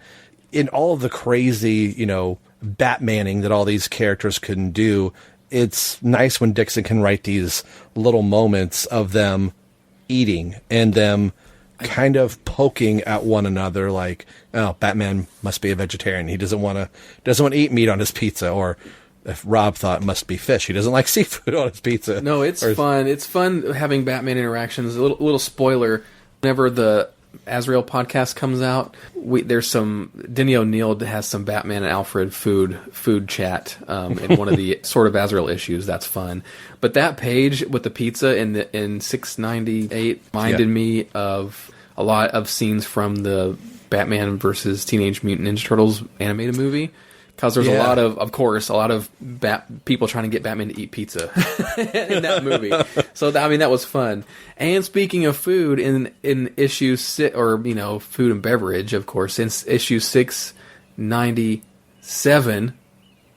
in all of the crazy, Batmaning that all these characters can do, it's nice when Dixon can write these little moments of them eating and them kind of poking at one another, like, oh, Batman must be a vegetarian. He doesn't want to eat meat on his pizza, or if Rob thought it must be fish, he doesn't like seafood on his pizza. No, it's fun. It's fun having Batman interactions. A little spoiler: whenever the Azrael podcast comes out, there's some Denny O'Neil has some Batman and Alfred food chat in one of the sort of Azrael issues. That's fun. But that page with the pizza in 698 reminded me of a lot of scenes from the Batman versus Teenage Mutant Ninja Turtles animated movie. Because there's a lot of people trying to get Batman to eat pizza in that movie. So that was fun. And speaking of food, in issue 6, or food and beverage, of course, in issue 697,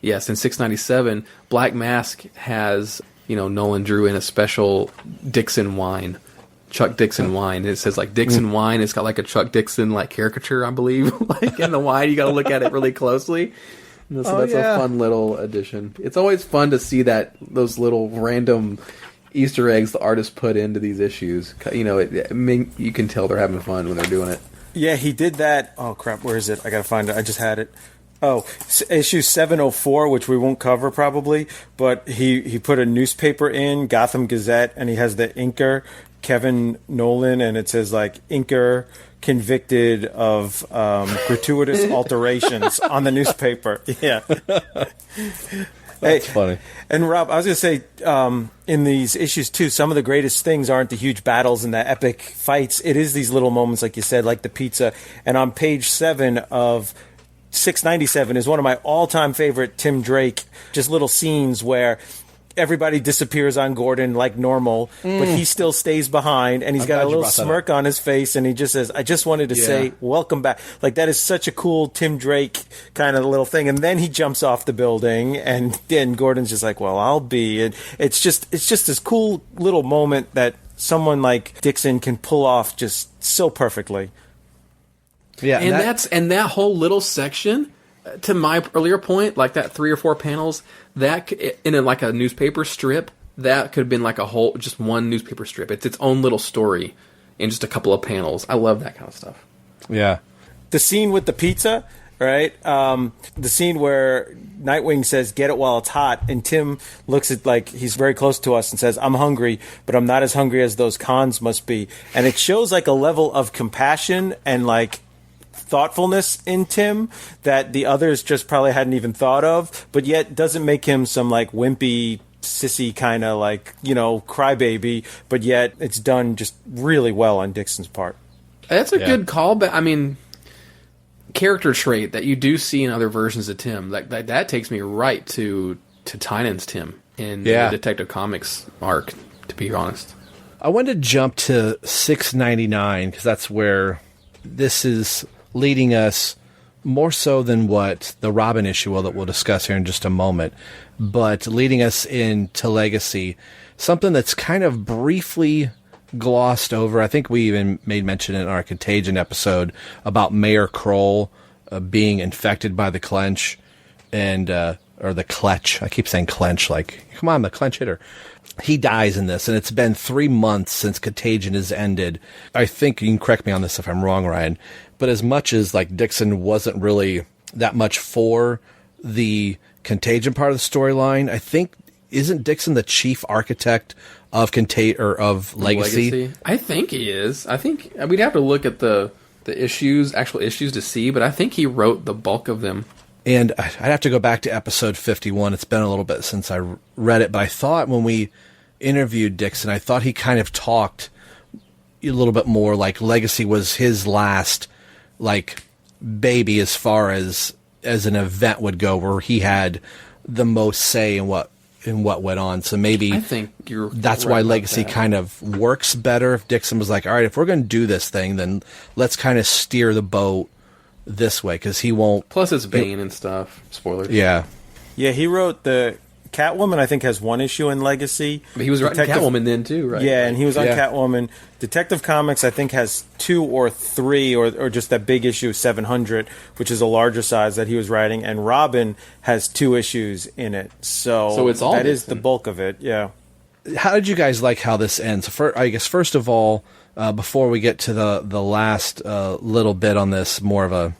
Yes, in 697, Black Mask has, Nolan drew in a special Dixon wine. Chuck Dixon wine. It says like Dixon wine. It's got like a Chuck Dixon like caricature, I believe, like in the wine. You got to look at it really closely. So that's a fun little addition. It's always fun to see those little random Easter eggs the artists put into these issues. You can tell they're having fun when they're doing it. Yeah, he did that. Oh crap, where is it? I gotta find it. I just had it. Oh, issue 704, which we won't cover probably, but he put a newspaper in, Gotham Gazette, and he has the inker, Kevin Nolan, and it says like inker convicted of gratuitous alterations on the newspaper. Yeah. That's funny. And Rob, I was going to say, in these issues too, some of the greatest things aren't the huge battles and the epic fights. It is these little moments, like you said, like the pizza. And on page 7 of 697 is one of my all-time favorite Tim Drake, just little scenes where everybody disappears on Gordon like normal, but he still stays behind, and he's got a little smirk on his face, and he just says, I just wanted to say, welcome back. Like, that is such a cool Tim Drake kind of little thing. And then he jumps off the building, and then Gordon's just like, well, I'll be. And it's just this cool little moment that someone like Dixon can pull off just so perfectly. Yeah, and that whole little section, to my earlier point, like that 3 or 4 panels, that in like a newspaper strip, that could have been like just one newspaper strip. It's its own little story in just a couple of panels. I love that kind of stuff. Yeah. The scene with the pizza, right? The scene where Nightwing says, get it while it's hot, and Tim looks at, like, he's very close to us and says, I'm hungry, but I'm not as hungry as those cons must be. And it shows like a level of compassion and like thoughtfulness in Tim that the others just probably hadn't even thought of, but yet doesn't make him some like wimpy, sissy kind of like, crybaby, but yet it's done just really well on Dixon's part. That's a good callback. I mean, character trait that you do see in other versions of Tim. That takes me right to Tynan's Tim in the Detective Comics arc, to be honest. I wanted to jump to 699 because that's where this is leading us more so than what the Robin issue that we'll discuss here in just a moment, but leading us into Legacy, something that's kind of briefly glossed over. I think we even made mention in our Contagion episode about Mayor Kroll being infected by the clench and or the Kletch. I keep saying clench, like, come on, the clench hitter. He dies in this, and it's been 3 months since Contagion has ended. I think, you can correct me on this if I'm wrong, Ryan, but as much as like Dixon wasn't really that much for the Contagion part of the storyline, I think, isn't Dixon the chief architect of of Legacy? I think he is. I think we'd have to look at the actual issues to see, but I think he wrote the bulk of them. And I'd have to go back to episode 51. It's been a little bit since I read it, but I thought when we interviewed Dixon, I thought he kind of talked a little bit more like Legacy was his last like baby as far as an event would go, where he had the most say in what went on. So maybe I think that's right, why Legacy kind of works better. If Dixon was like, all right, if we're going to do this thing, then let's kind of steer the boat this way, because he won't. Plus, it's Bane and stuff. Spoilers. Yeah. He wrote the Catwoman. I think has 1 issue in Legacy. But he was writing Catwoman then too, right? Yeah, and he was on Catwoman. Detective Comics, I think, has 2 or 3, or just that big issue 700, which is a larger size that he was writing. And Robin has 2 issues in it. So it's all that is the bulk of it. Yeah. How did you guys like how this ends? I guess first of all, before we get to the last little bit on this, more of a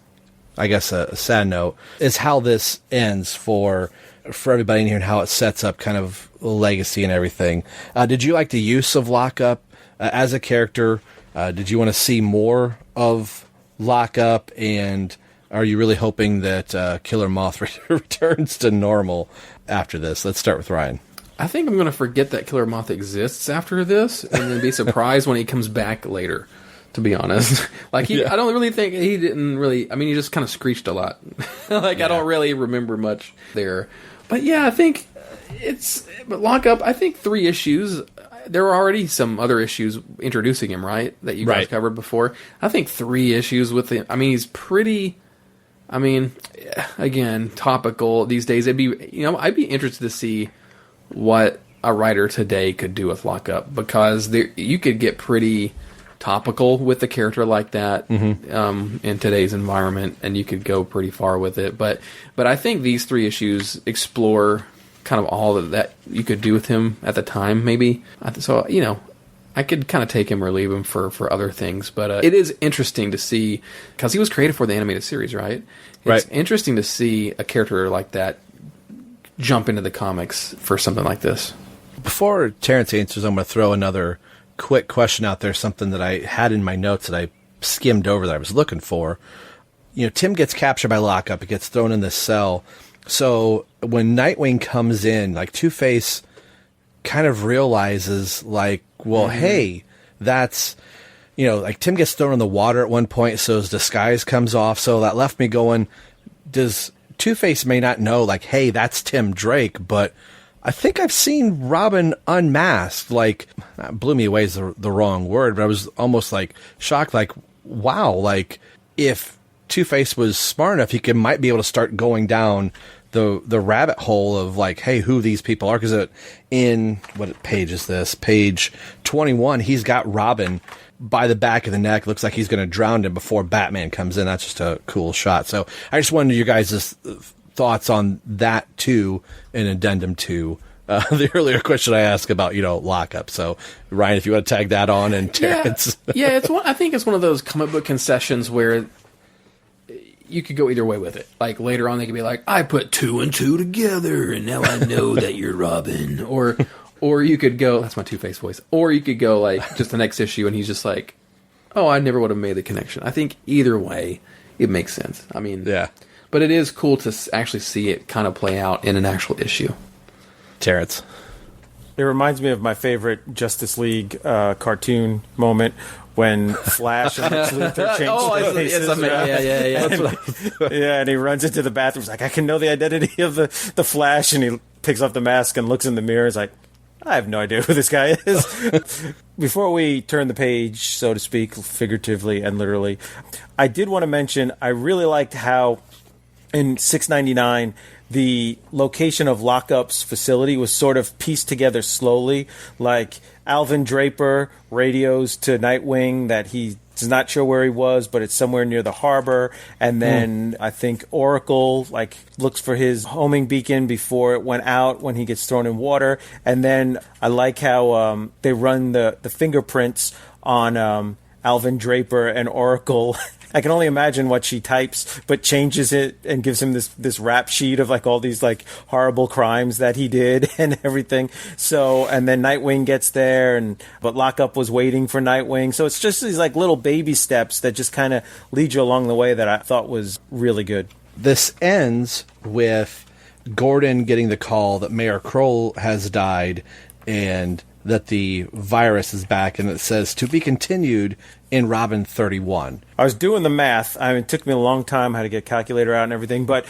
sad note, is how this ends for everybody in here and how it sets up kind of Legacy and everything. Did you like the use of Lockup as a character? Did you want to see more of Lockup? And are you really hoping that Killer Moth returns to normal after this? Let's start with Ryan. I think I'm going to forget that Killer Moth exists after this, and then be surprised when he comes back later, to be honest. Like, I don't really think he didn't really. I mean, he just kind of screeched a lot. I don't really remember much there. But yeah, I think but Lockup, I think 3 issues. There were already some other issues introducing him, right? That you guys covered before. I think 3 issues with him. I mean, he's pretty I mean, again, topical these days. I'd be interested to see what a writer today could do with Lockup, because you could get pretty topical with a character like that in today's environment, and you could go pretty far with it. But I think these 3 issues explore kind of all that you could do with him at the time, maybe. So, I could kind of take him or leave him for other things. But it is interesting to see, because he was created for the animated series, right? It's interesting to see a character like that jump into the comics for something like this. Before Terence answers, I'm going to throw another quick question out there, something that I had in my notes that I skimmed over that I was looking for. Tim gets captured by Lockup. He gets thrown in this cell. So when Nightwing comes in, like, Two-Face kind of realizes, like, well, hey, that's, like, Tim gets thrown in the water at one point, so his disguise comes off. So that left me going, does Two-Face may not know, like, hey, that's Tim Drake, but I think I've seen Robin unmasked. Like, blew me away is the wrong word, but I was almost, like, shocked, like, wow, like, if Two-Face was smart enough, he might be able to start going down the rabbit hole of, like, hey, who these people are, because in, what page is this? Page 21, he's got Robin by the back of the neck. Looks like he's going to drown him before Batman comes in. That's just a cool shot. So I just wanted you guys' thoughts on that too, in addendum to the earlier question I asked about, Lockup. So Ryan, if you want to tag that on, and Terence. Yeah, I think it's one of those comic book concessions where you could go either way with it. Like, later on they could be like, I put 2 and 2 together and now I know that you're Robin. Or you could go, that's my Two-Face voice. Or you could go, like, just the next issue and he's just like, oh, I never would have made the connection. I think either way it makes sense. I mean, yeah. But it is cool to actually see it kind of play out in an actual issue. Terence. It reminds me of my favorite Justice League cartoon moment when Flash and Lex Luthor change places. And he runs into the bathroom. He's like, I can know the identity of the Flash, and he picks off the mask and looks in the mirror. He's like, I have no idea who this guy is. Before we turn the page, so to speak, figuratively and literally, I did want to mention, I really liked how in 699, the location of Lockup's facility was sort of pieced together slowly. Like, Alvin Draper radios to Nightwing that he's not sure where he was, but it's somewhere near the harbor. And then I think Oracle, like, looks for his homing beacon before it went out when he gets thrown in water. And then I like how they run the fingerprints on Alvin Draper and Oracle. I can only imagine what she types, but changes it and gives him this rap sheet of, like, all these, like, horrible crimes that he did and everything. So, and then Nightwing gets there, but Lockup was waiting for Nightwing. So it's just these, like, little baby steps that just kind of lead you along the way that I thought was really good. This ends with Gordon getting the call that Mayor Kroll has died and that the virus is back, and it says to be continued in Robin 31. I was doing the math. I mean, it took me a long time how to get a calculator out and everything, but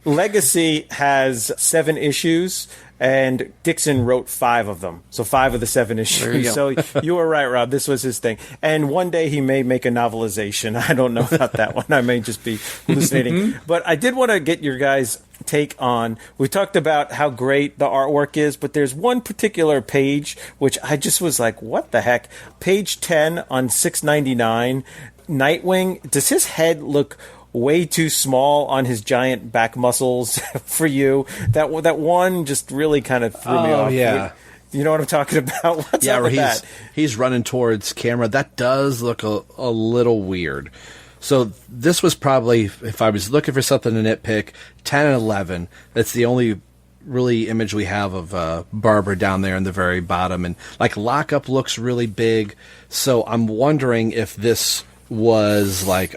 Legacy has 7 issues, and Dixon wrote 5 of them. So 5 of the 7 issues. So you were right, Rob. This was his thing. And one day he may make a novelization. I don't know about that one. I may just be hallucinating. But I did want to get your guys' take on, we talked about how great the artwork is, but there's one particular page which I just was like, what the heck? Page 10 on 699, Nightwing, does his head look way too small on his giant back muscles for you? That one just really kind of threw me off. Yeah. You know what I'm talking about? What's up with that? He's running towards camera. That does look a little weird. So this was probably, if I was looking for something to nitpick, 10 and 11. That's the only really image we have of Barbara down there in the very bottom. And, like, Lockup looks really big. So I'm wondering if this was, like,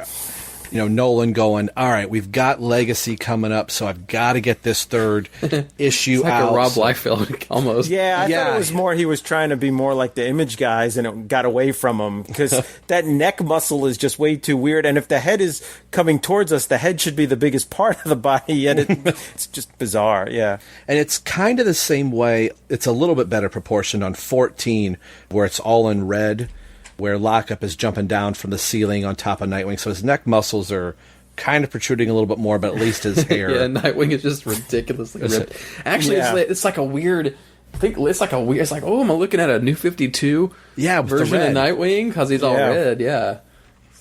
Nolan going, all right, we've got Legacy coming up, so I've got to get this third issue it's like out. A Rob Liefeld almost. Yeah, I thought it was more, he was trying to be more like the Image guys, and it got away from him, because that neck muscle is just way too weird, and if the head is coming towards us, the head should be the biggest part of the body, yet it's just bizarre, yeah. And it's kind of the same way, it's a little bit better proportioned on 14, where it's all in red, where Lockup is jumping down from the ceiling on top of Nightwing. So his neck muscles are kind of protruding a little bit more, but at least his hair. Yeah, Nightwing is just ridiculously ripped. Actually, it's like a weird. I think it's like a weird. It's like, oh, am I looking at a New 52? Yeah, version of Nightwing because he's all red. Yeah,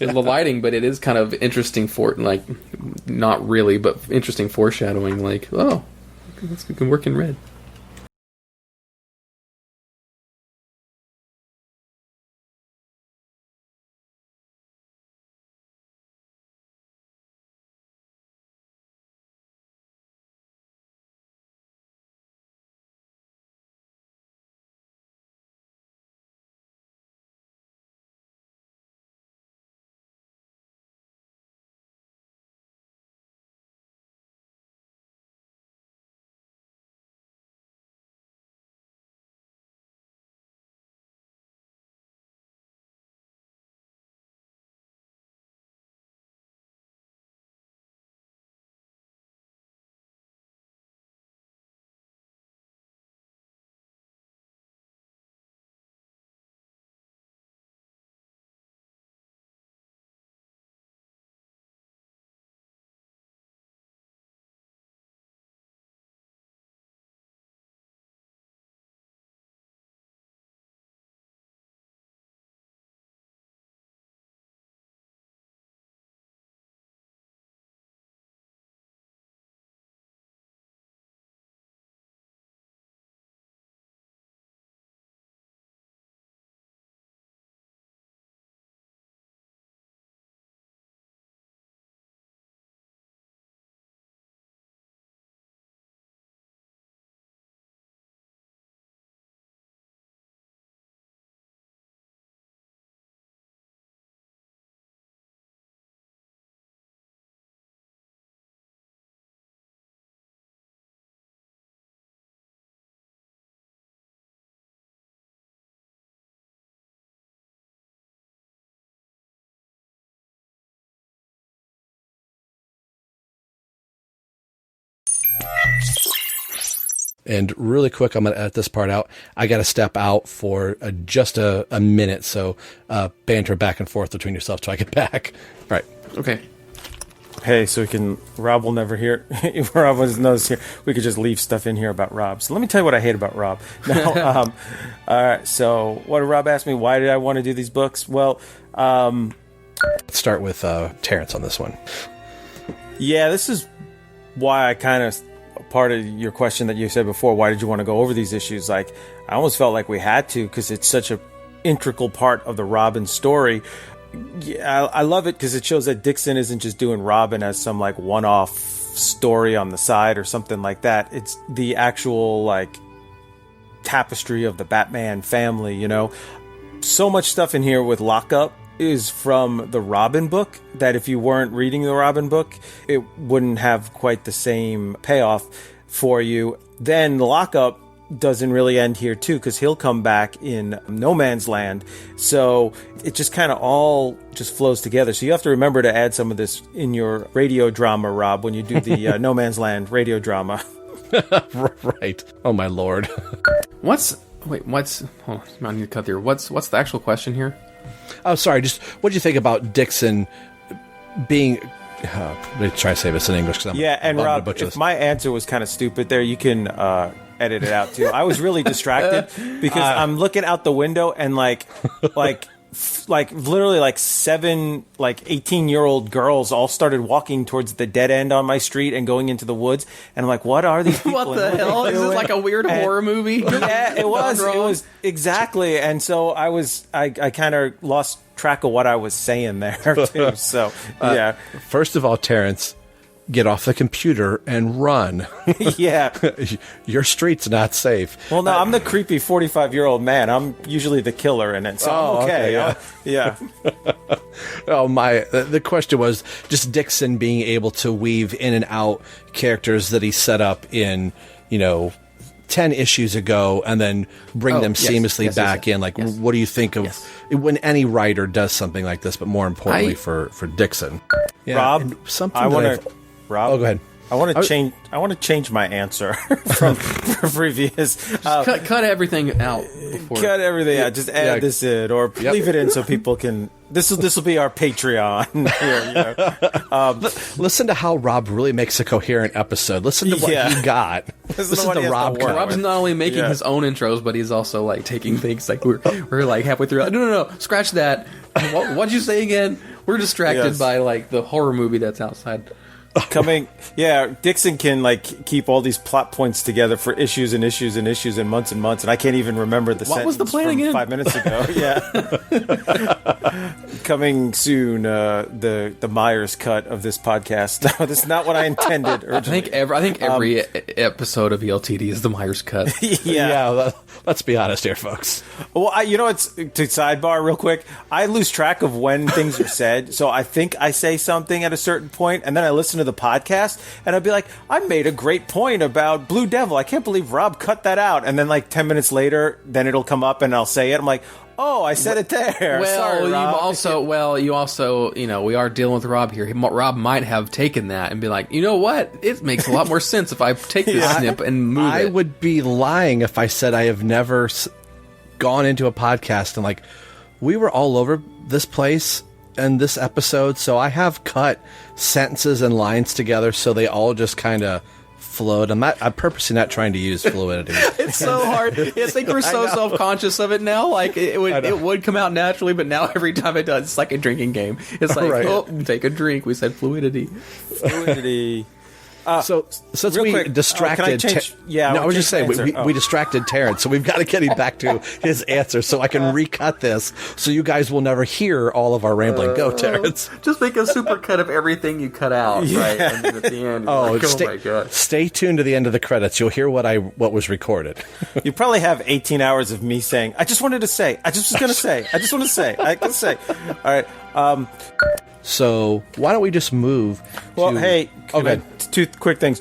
it's the lighting, but it is kind of interesting not really, but interesting foreshadowing. Like, oh, we can work in red. And really quick, I'm going to edit this part out. I got to step out for just a minute, so banter back and forth between yourself till I get back. All right. Okay. Hey, so Rob will never hear. If Rob was knows here, we could just leave stuff in here about Rob. So let me tell you what I hate about Rob. Now, all right. So what did Rob ask me? Why did I want to do these books? Well, let's start with Terence on this one. Yeah, this is why I kind of, part of your question that you said before, why did you want to go over these issues? Like, I almost felt like we had to, because it's such a integral part of the Robin story. Yeah, I love it because it shows that Dixon isn't just doing Robin as some like one-off story on the side or something like that. It's the actual like tapestry of the Batman family, you know. So much stuff in here with Lockup is from the Robin book that if you weren't reading the Robin book, it wouldn't have quite the same payoff for you. Then Lockup doesn't really end here too, because he'll come back in No Man's Land. So it just kind of all just flows together. So you have to remember to add some of this in your radio drama, Rob, when you do the No Man's Land radio drama. Right. Oh my lord. Hold on, I need to cut there. What's the actual question here? Oh, sorry. Just what do you think about Dixon being? Let me try to say this in English. And Rob, if my answer was kind of stupid there, you can edit it out too. I was really distracted because I'm looking out the window and like literally like 18-year-old girls all started walking towards the dead end on my street and going into the woods. And I'm like, what are these people? What the hell? Is this like a weird horror movie? Yeah, it was. It was exactly. And so I kind of lost track of what I was saying there too. So yeah. First of all, Terence, get off the computer and run. Yeah. Your street's not safe. Well, no, I'm the creepy 45-year-old man. I'm usually the killer in it, so I'm okay. Yeah. Oh, the question was just Dixon being able to weave in and out characters that he set up in, 10 issues ago and then bring them seamlessly back in. Like, what do you think of when any writer does something like this, but more importantly for Dixon? Yeah, Rob, something Rob? Oh, go ahead. I want to change my answer from previous. Cut everything out. Cut everything out. Just add this in, or leave it in so people can. This will be our Patreon. Listen to how Rob really makes a coherent episode. Listen to what he got. Listen to Rob. Rob's not only making his own intros, but he's also like taking things like we're like halfway through. No, scratch that. What'd you say again? We're distracted by like the horror movie that's outside. Dixon can like keep all these plot points together for issues and issues and issues and months, and I can't even remember the sentence was the plan from again? 5 minutes ago. Coming soon, the Myers cut of this podcast. No, that's not what I intended originally. I think every episode of ELTD is the Myers cut. Let's be honest here, folks. Well, it's to sidebar real quick. I lose track of when things are said, so I think I say something at a certain point, and then I listen to the podcast, and I'd be like, I made a great point about Blue Devil. I can't believe Rob cut that out. And then like 10 minutes later, then it'll come up, and I'll say it. I'm like, oh, I said it there. Sorry, Rob. You also, we are dealing with Rob here. Rob might have taken that and be like, you know what? It makes a lot more sense if I take this snip and move it. I would be lying if I said I have never gone into a podcast and like, we were all over this place in this episode, so I have cut sentences and lines together so they all just kind of flowed. I'm purposely not trying to use fluidity. It's so hard. I think we're so self-conscious of it now. Like it would come out naturally, but now every time it does, it's like a drinking game. It's like, take a drink. We said fluidity. So since we quick, distracted, I was just saying we distracted Terence, so we've got to get him back to his answer so I can recut this, so you guys will never hear all of our rambling. Go, Terence. Just make a super cut of everything you cut out, right? And then at the end, my god! Stay tuned to the end of the credits. You'll hear what was recorded. You probably have 18 hours of me saying, "I just wanted to say," "I just was going to say," "I just want to say," "I can say." All right. So why don't we just move? Well, hey, two quick things.